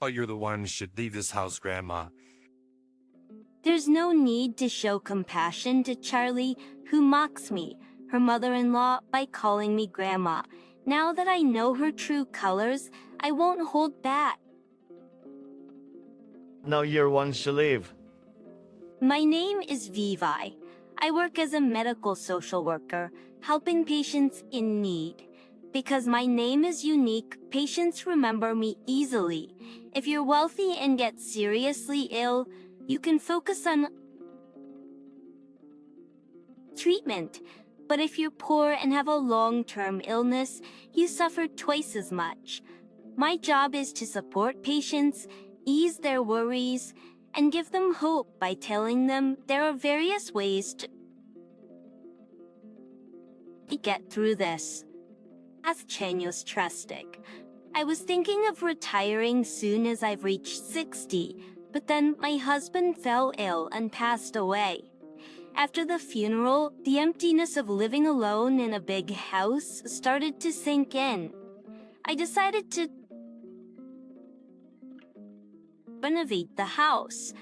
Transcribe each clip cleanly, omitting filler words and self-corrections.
Oh, you're the one who should leave this house, Grandma. There's no need to show compassion to Charlie, who mocks me, her mother-in-law, by calling me Grandma. Now that I know her true colors, I won't hold back. Now you're one to leave. My name is Vivi. I work as a medical social worker, helping patients in need. Because my name is unique, patients remember me easily. If you're wealthy and get seriously ill, you can focus on treatment. But if you're poor and have a long-term illness, you suffer twice as much. My job is to support patients, ease their worries, and give them hope by telling them there are various ways to get through this. As Chenyos Trustic, I was thinking of retiring soon as I've reached 60, but then my husband fell ill and passed away. After the funeral, the emptiness of living alone in a big house started to sink in. I decided to renovate the house.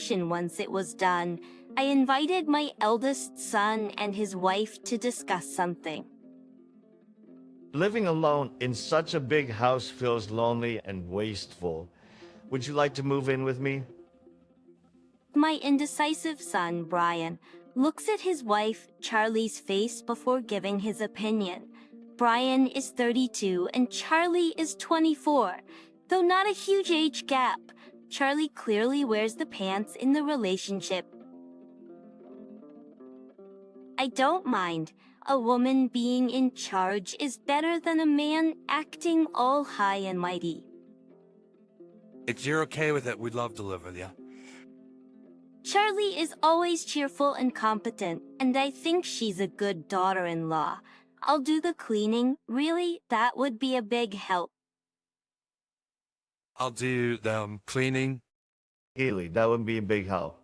Once it was done, I invited my eldest son and his wife to discuss something. Living alone in such a big house feels lonely and wasteful. Would you like to move in with me? My indecisive son, Brian, looks at his wife, Charlie's face before giving his opinion. Brian is 32 and Charlie is 24. Though not a huge age gap, Charlie clearly wears the pants in the relationship. I don't mind. A woman being in charge is better than a man acting all high and mighty. If you're okay with it, we'd love to live with you. Charlie is always cheerful and competent, and I think she's a good daughter-in-law. I'll do the cleaning. Really, that would be a big help. I'll do the cleaning. Easily, that would be a big help.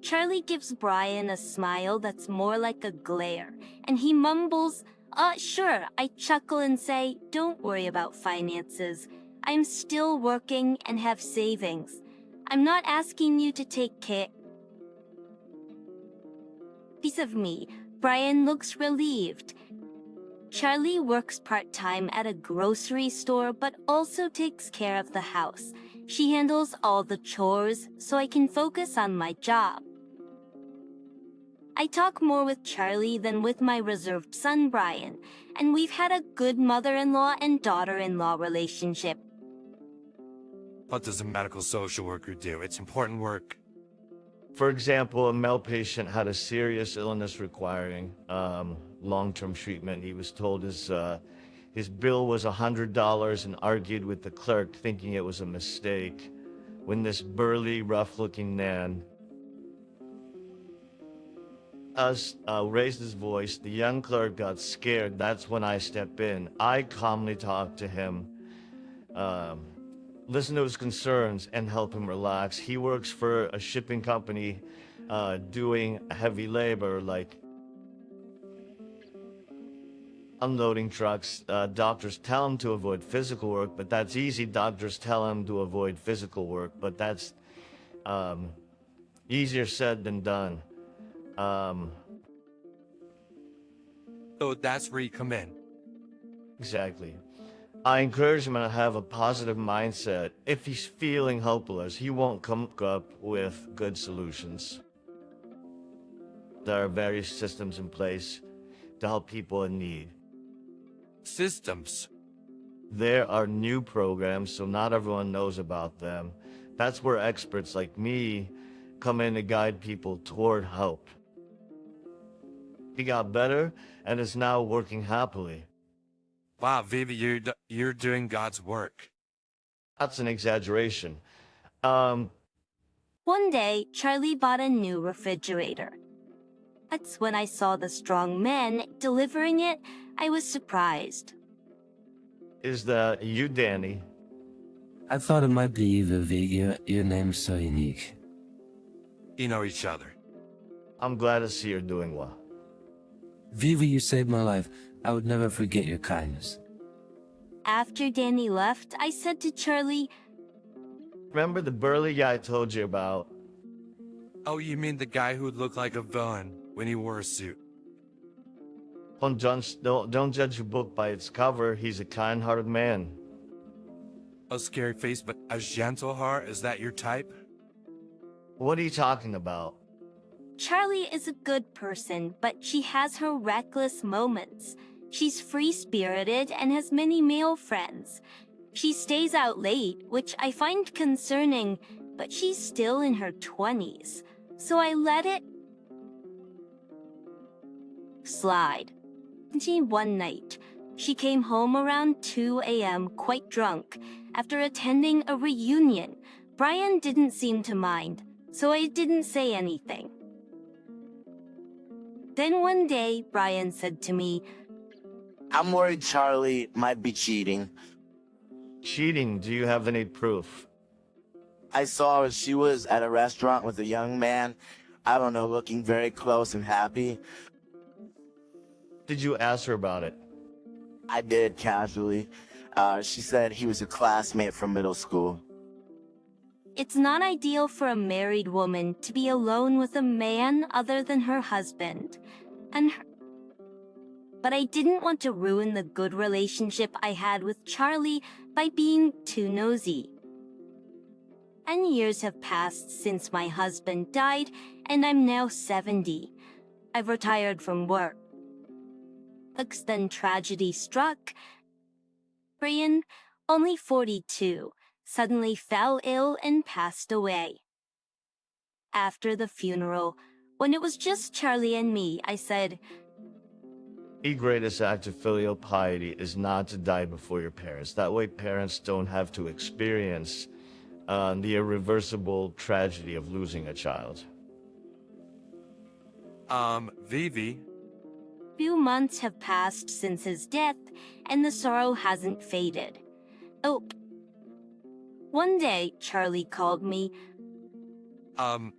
Charlie gives Brian a smile that's more like a glare, and he mumbles, sure. I chuckle and say, don't worry about finances. I'm still working and have savings. I'm not asking you to take care of me. Brian looks relieved. Charlie works part-time at a grocery store but also takes care of the house. She handles all the chores so I can focus on my job. I talk more with Charlie than with my reserved son Brian, and we've had a good mother-in-law and daughter-in-law relationship. What does a medical social worker do? It's important work. For example, a male patient had a serious illness requiring long-term treatment. He was told his bill was $100 and argued with the clerk thinking it was a mistake. When this burly, rough-looking man raised his voice, the young clerk got scared. That's when I step in. I calmly talk to him, listen to his concerns, and help him relax. He works for a shipping company doing heavy labor like unloading trucks. Doctors tell him to avoid physical work, but that's easy. Doctors tell him to avoid physical work, but that's easier said than done. So that's where you come in. Exactly. I encourage him to have a positive mindset. If he's feeling hopeless, he won't come up with good solutions. There are various systems in place to help people in need. Systems. There are new programs, so not everyone knows about them. That's where experts like me come in to guide people toward help. He got better and is now working happily. Wow, Vivi, you're doing God's work. That's an exaggeration. One day, Charlie bought a new refrigerator. That's when I saw the strong man delivering it. I was surprised. Is that you, Danny? I thought it might be you, Vivi. Your name's so unique. You know each other. I'm glad to see you're doing well. Vivi, you saved my life. I would never forget your kindness. after Danny left, I said to Charlie, Remember the burly guy I told you about? Oh, you mean the guy who looked like a villain when he wore a suit? Don't judge a book by its cover. He's a kind-hearted man. A scary face, but a gentle heart? Is that your type? What are you talking about? Charlie is a good person, but she has her reckless moments. She's free-spirited and has many male friends. She stays out late, which I find concerning, but she's still in her 20s. So I let it slide. One night, she came home around 2 a.m. quite drunk. After attending a reunion, Brian didn't seem to mind, so I didn't say anything. Then one day, Brian said to me, I'm worried Charlie might be cheating. Cheating? Do you have any proof? I saw her, she was at a restaurant with a young man, I don't know, looking very close and happy. Did you ask her about it? I did, casually. She said he was a classmate from middle school. it's not ideal for a married woman to be alone with a man other than her husband. But I didn't want to ruin the good relationship I had with Charlie by being too nosy. And years have passed since my husband died, and I'm now 70. I've retired from work. Then tragedy struck. Brian, only 42, suddenly fell ill and passed away. After the funeral, when it was just Charlie and me, I said, The greatest act of filial piety is not to die before your parents. That way parents don't have to experience the irreversible tragedy of losing a child. Vivi, few months have passed since his death, and the sorrow hasn't faded. Oh, one day, Charlie called me.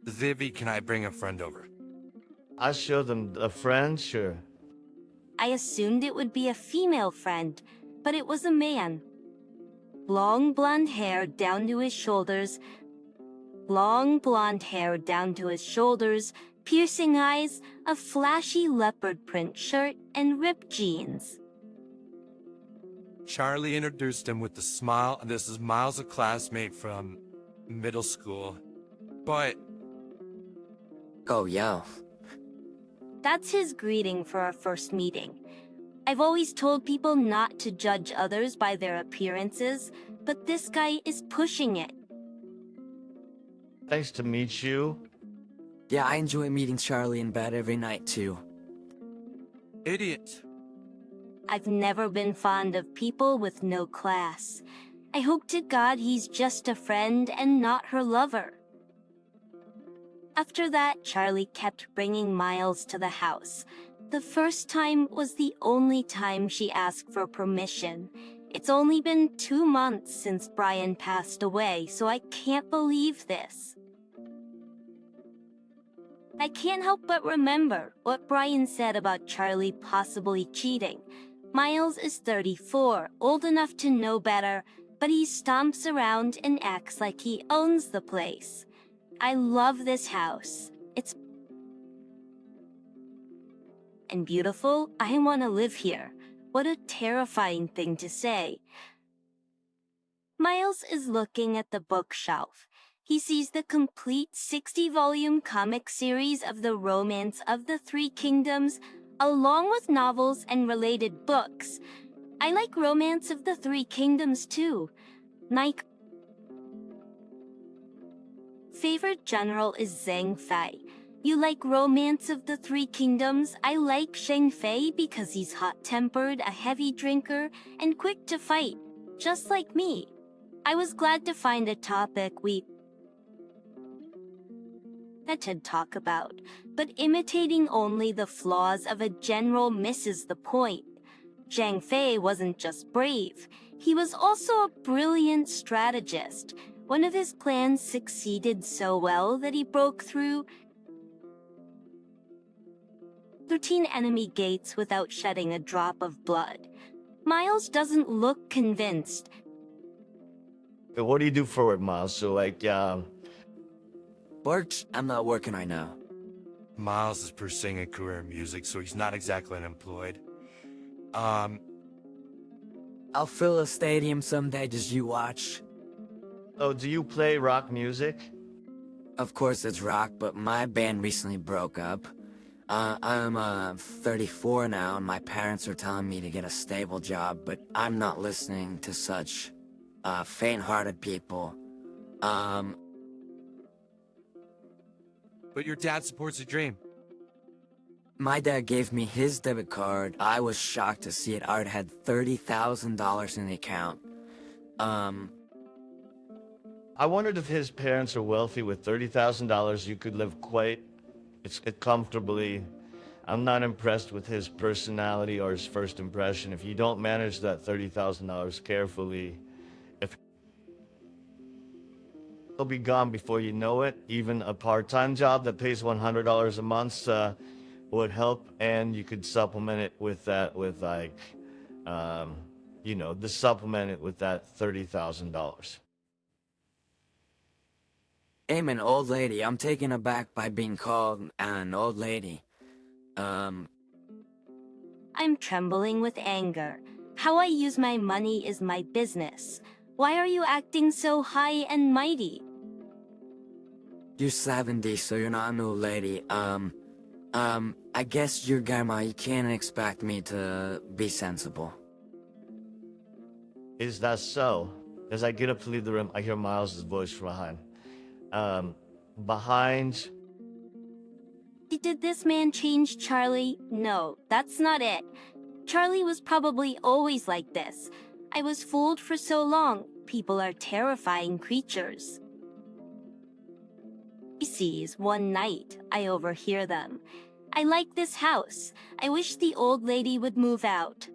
Vivi, can I bring a friend over? I show them a friend, sure. I assumed it would be a female friend, but it was a man. Long blonde hair down to his shoulders. Piercing eyes, a flashy leopard print shirt, and ripped jeans. Charlie introduced him with a smile, and this is Miles, a classmate from middle school. But Oh, yeah. That's his greeting for our first meeting. I've always told people not to judge others by their appearances, but this guy is pushing it. Nice to meet you. Yeah, I enjoy meeting Charlie in bed every night, too. idiot. I've never been fond of people with no class. I hope to God he's just a friend and not her lover. After that, Charlie kept bringing Miles to the house. The first time was the only time she asked for permission. It's only been 2 months since Brian passed away, so I can't believe this. I can't help but remember what Brian said about Charlie possibly cheating. Miles is 34, old enough to know better, but he stomps around and acts like he owns the place. I love this house. It's and beautiful. I want to live here. What a terrifying thing to say. Miles is looking at the bookshelf. He sees the complete 60-volume comic series of the Romance of the Three Kingdoms, along with novels and related books. I like Romance of the Three Kingdoms too. My favorite general is Zhang Fei. You like Romance of the Three Kingdoms? I like Zhang Fei because he's hot-tempered, a heavy drinker, and quick to fight, just like me. I was glad to find a topic we to talk about, but imitating only the flaws of a general misses the point. Zhang Fei wasn't just brave, he was also a brilliant strategist. One of his plans succeeded so well that he broke through 13 enemy gates without shedding a drop of blood. Miles doesn't look convinced. What do you do for work, Miles? So, like, Works? I'm not working right now. Miles is pursuing a career in music, so he's not exactly unemployed. I'll fill a stadium someday, just you watch. oh, do you play rock music? Of course it's rock, but my band recently broke up. I'm 34 now, and my parents are telling me to get a stable job, but I'm not listening to such faint-hearted people. But your dad supports a dream. My dad gave me his debit card. I was shocked to see it. I already had $30,000 in the account. I wondered if his parents are wealthy with $30,000. You could live quite comfortably. I'm not impressed with his personality or his first impression. If you don't manage that $30,000 carefully, if he'll be gone before you know it. Even a part-time job that pays $100 a month would help, and you could supplement it with that, with like, supplement it with that $30,000. I'm an old lady. I'm taken aback by being called an old lady. I'm trembling with anger. How I use my money is my business. Why are you acting so high and mighty? You're 70, so you're not an old lady. I guess your grandma, you can't expect me to be sensible. Is that so? As I get up to leave the room, I hear Miles' voice from behind. Behind. Did this man change Charlie? No, that's not it. Charlie was probably always like this. I was fooled for so long. People are terrifying creatures. He sees one night. I overhear them. I like this house. I wish the old lady would move out.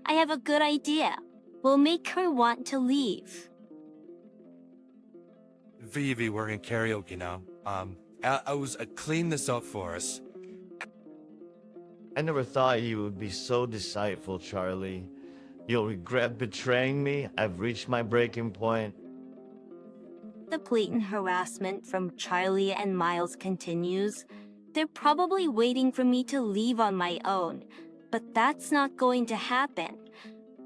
I have a good idea. We'll make her want to leave. Vivi, we're in karaoke now. I clean this up for us. I never thought you would be so deceitful, Charlie. You'll regret betraying me. I've reached my breaking point. The blatant harassment from Charlie and Miles continues. They're probably waiting for me to leave on my own, but that's not going to happen.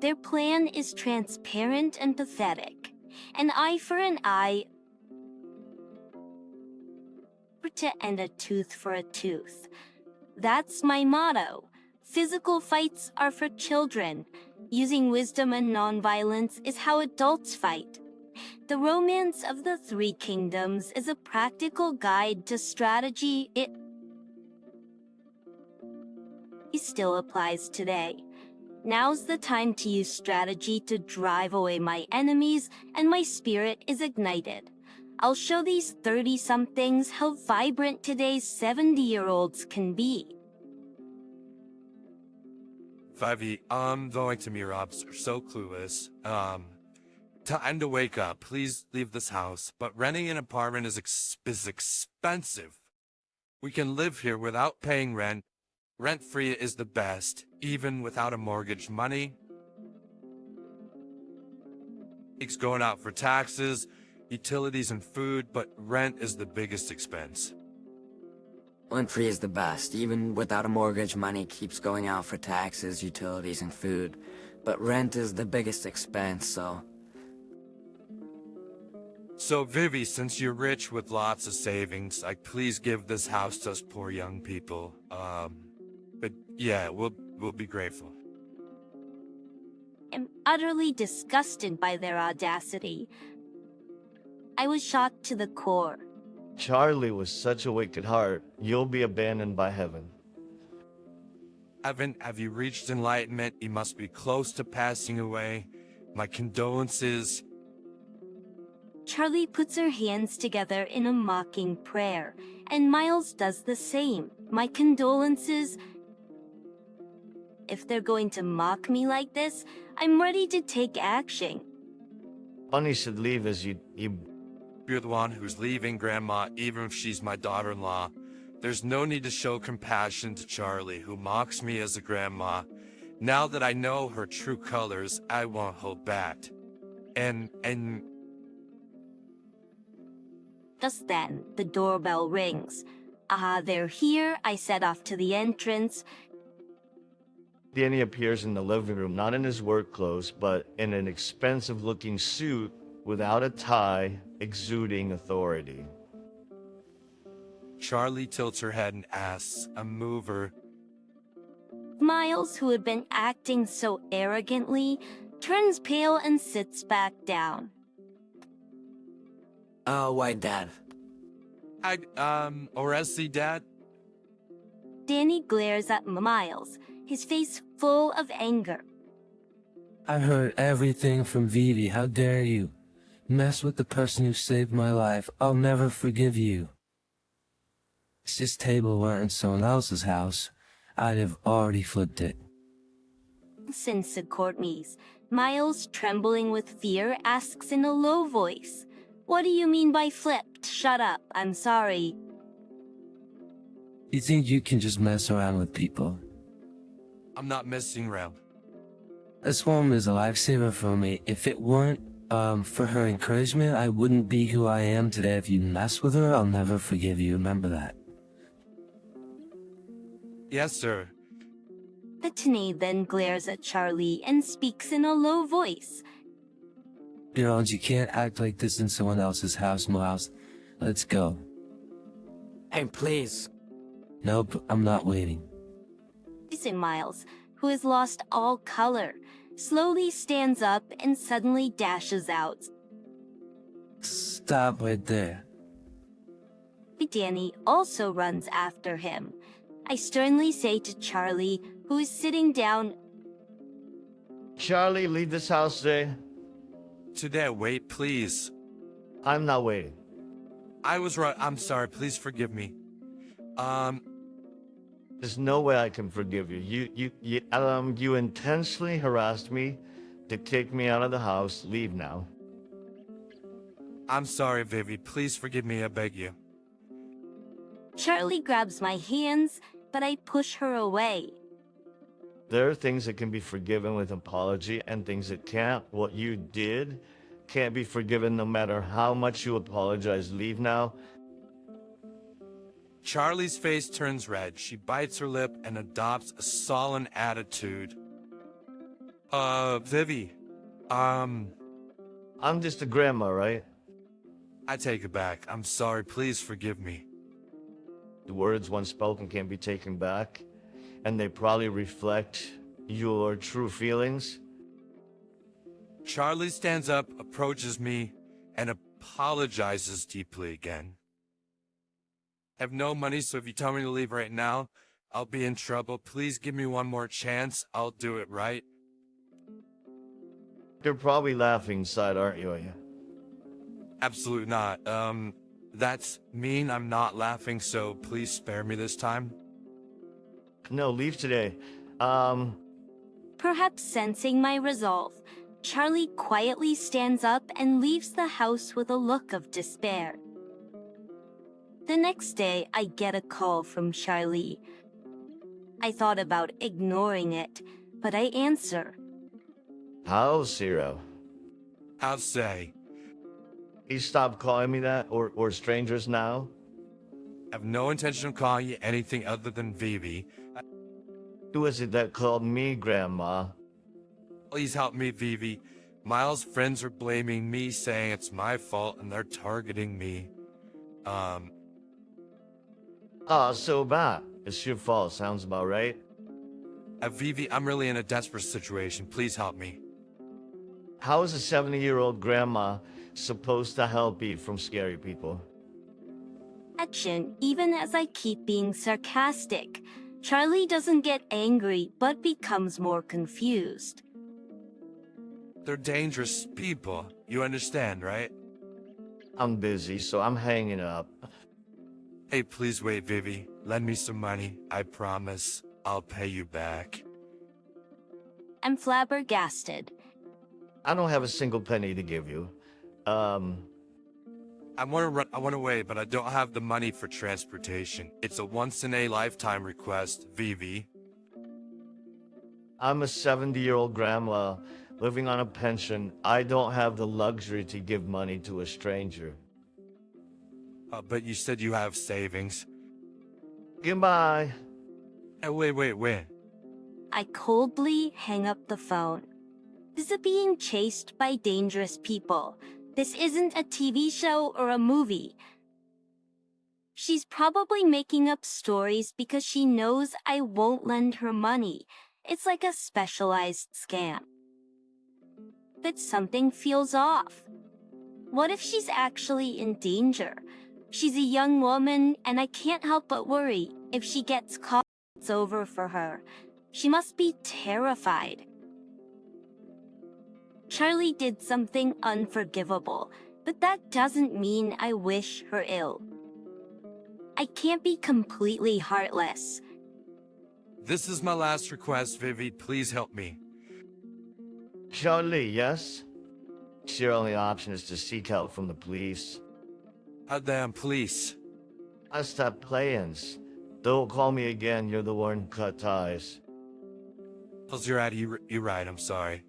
Their plan is transparent and pathetic. An eye for an eye, and a tooth for a tooth. That's my motto. Physical fights are for children. Using wisdom and nonviolence is how adults fight. The Romance of the Three Kingdoms is a practical guide to strategy. It still applies today. Now's the time to use strategy to drive away my enemies, and my spirit is ignited. I'll show these 30-somethings how vibrant today's 70-year-olds can be. Vivi, I'm going to Mirab's. You're so clueless. Time to wake up. Please leave this house. But renting an apartment is expensive. We can live here without paying rent. Rent-free is the best, even without a mortgage. Money. It's going out for taxes, utilities, and food, but rent is the biggest expense. Rent-free is the best. Even without a mortgage, money keeps going out for taxes, utilities, and food. But rent is the biggest expense, so... So, Vivi, since you're rich with lots of savings, please give this house to us poor young people. But yeah, we'll be grateful. I'm utterly disgusted by their audacity. I was shocked to the core. Charlie was such a wicked heart. You'll be abandoned by heaven. Evan, have you reached enlightenment? You must be close to passing away. My condolences. Charlie puts her hands together in a mocking prayer, and Miles does the same. My condolences. If they're going to mock me like this, I'm ready to take action. Funny should leave as you You're the one who's leaving Grandma, even if she's my daughter-in-law. There's no need to show compassion to Charlie, who mocks me as a grandma. Now that I know her true colors, I won't hold back. And Just then, the doorbell rings. Ah, they're here, I set off to the entrance. Danny appears in the living room, not in his work clothes, but in an expensive-looking suit without a tie, exuding authority. Charlie tilts her head and asks, a mover. Miles, who had been acting so arrogantly, turns pale and sits back down. Oh, why, Dad? Oresi, Dad? Danny glares at Miles, his face full of anger. I heard everything from Vivi. How dare you? Mess with the person who saved my life. I'll never forgive you. If this table weren't in someone else's house, I'd have already flipped it. Since the Courtneys, Miles, trembling with fear, asks in a low voice, "What do you mean by flipped? Shut up, I'm sorry." You think you can just mess around with people? I'm not messing around. This woman is a lifesaver for me. If it weren't for her encouragement, I wouldn't be who I am today. If you mess with her, I'll never forgive you. Remember that. Yes, sir. Bethany then glares at Charlie and speaks in a low voice. Girls, you can't act like this in someone else's house, Miles. Let's go. Hey, please. Nope, I'm not waiting. Miles, who has lost all color, slowly stands up and suddenly dashes out. Stop right there. Danny also runs after him. I sternly say to Charlie, who is sitting down, Charlie, leave this house today. Today, wait, please. I'm not waiting. I was right. I'm sorry. Please forgive me. There's no way I can forgive you. You intentionally harassed me to kick me out of the house. Leave now. I'm sorry, Vivi. Please forgive me. I beg you. Charlie grabs my hands, but I push her away. There are things that can be forgiven with apology and things that can't. What you did can't be forgiven no matter how much you apologize. Leave now. Charlie's face turns red. She bites her lip and adopts a sullen attitude. Vivi, I'm just a grandma, right? I take it back. I'm sorry. Please forgive me. The words once spoken can't be taken back, and they probably reflect your true feelings. Charlie stands up, approaches me, and apologizes deeply again. I have no money, so if you tell me to leave right now, I'll be in trouble. Please give me one more chance. I'll do it right. You're probably laughing inside, aren't you? Absolutely not. That's mean. I'm not laughing, so please spare me this time. No, leave today. Perhaps sensing my resolve, Charlie quietly stands up and leaves the house with a look of despair. The next day, I get a call from Charlie. I thought about ignoring it, but I answer. How's Zero? I'll say, He stopped calling me that, or strangers now? I have no intention of calling you anything other than Vivi. Who is it that called me Grandma? Please help me, Vivi. Miles' friends are blaming me, saying it's my fault, and they're targeting me. So bad. It's your fault, sounds about right. Vivi, I'm really in a desperate situation. Please help me. How is a 70-year-old grandma supposed to help you from scary people? Action, even as I keep being sarcastic. Charlie doesn't get angry, but becomes more confused. They're dangerous people. You understand, right? I'm busy, so I'm hanging up. Hey, please wait, Vivi. Lend me some money. I promise I'll pay you back. I'm flabbergasted. I don't have a single penny to give you. I want to wait, but I don't have the money for transportation. It's a once-in-a-lifetime request, Vivi. I'm a 70-year-old grandma living on a pension. I don't have the luxury to give money to a stranger. But you said you have savings. Goodbye. Wait. I coldly hang up the phone. This is being chased by dangerous people. This isn't a TV show or a movie. She's probably making up stories because she knows I won't lend her money. It's like a specialized scam. But something feels off. What if she's actually in danger? She's a young woman, and I can't help but worry if she gets caught, it's over for her. She must be terrified. Charlie did something unforgivable, but that doesn't mean I wish her ill. I can't be completely heartless. This is my last request, Vivi. Please help me. Charlie, yes? Your only option is to seek help from the police. Damn police. I stop playing. Don't call me again, you're the one who cut ties. You're right, I'm sorry.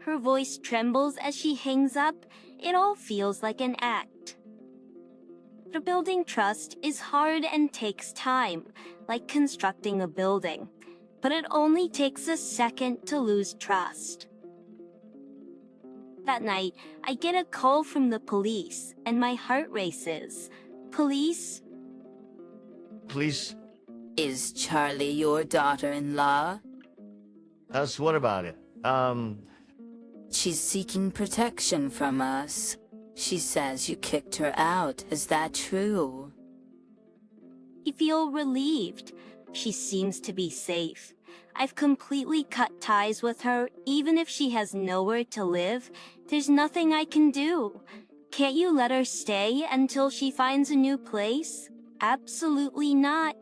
Her voice trembles as she hangs up. It all feels like an act. Rebuilding trust is hard and takes time, like constructing a building. But it only takes a second to lose trust. That night, I get a call from the police, and my heart races. Police? Police? Is Charlie your daughter-in-law? What about it? She's seeking protection from us. She says you kicked her out. Is that true? I feel relieved. She seems to be safe. I've completely cut ties with her. Even if she has nowhere to live, there's nothing I can do. Can't you let her stay until she finds a new place? Absolutely not.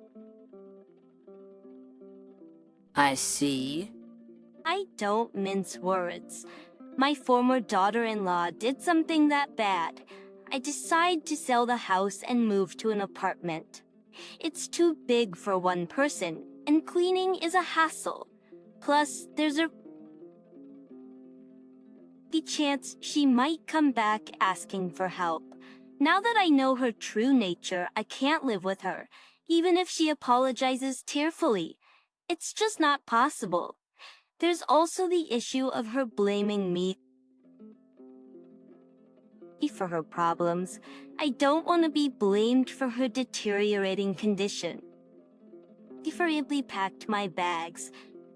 I see. I don't mince words. My former daughter-in-law did something that bad. I decide to sell the house and move to an apartment. It's too big for one person, and cleaning is a hassle. Plus, there's the chance she might come back asking for help. Now that I know her true nature, I can't live with her, even if she apologizes tearfully. It's just not possible. There's also the issue of her blaming me for her problems. I don't want to be blamed for her deteriorating condition. I hurriedly packed my bags.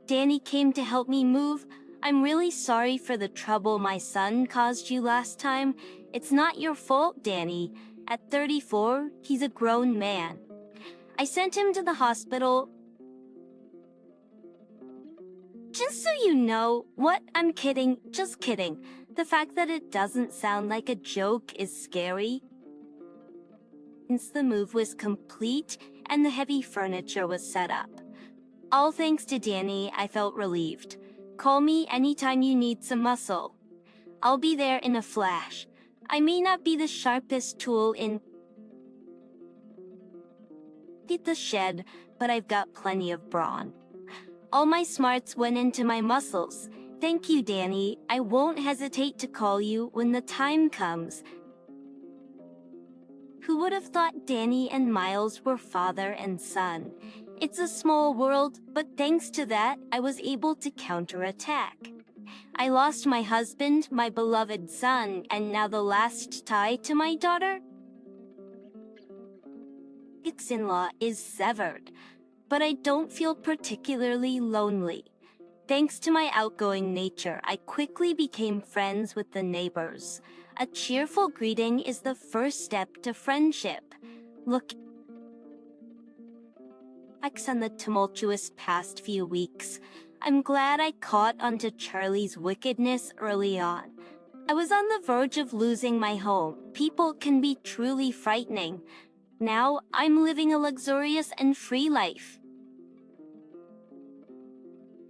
Danny came to help me move. I'm really sorry for the trouble my son caused you last time. It's not your fault, Danny. At 34, he's a grown man. I sent him to the hospital. Just so you know, what? I'm kidding, just kidding. The fact that it doesn't sound like a joke is scary. Since the move was complete and the heavy furniture was set up. All thanks to Danny, I felt relieved. Call me anytime you need some muscle. I'll be there in a flash. I may not be the sharpest tool in the shed, but I've got plenty of brawn. All my smarts went into my muscles. Thank you, Danny. I won't hesitate to call you when the time comes. Who would have thought Danny and Miles were father and son? It's a small world, but thanks to that, I was able to counterattack. I lost my husband, my beloved son, and now the last tie to my daughter? Ex-in-law is severed, but I don't feel particularly lonely. Thanks to my outgoing nature, I quickly became friends with the neighbors. A cheerful greeting is the first step to friendship. Look back on the tumultuous past few weeks. I'm glad I caught onto Charlie's wickedness early on. I was on the verge of losing my home. People can be truly frightening. Now, I'm living a luxurious and free life.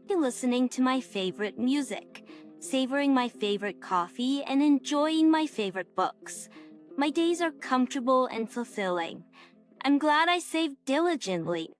Listening to my favorite music, savoring my favorite coffee, and enjoying my favorite books. My days are comfortable and fulfilling. I'm glad I saved diligently.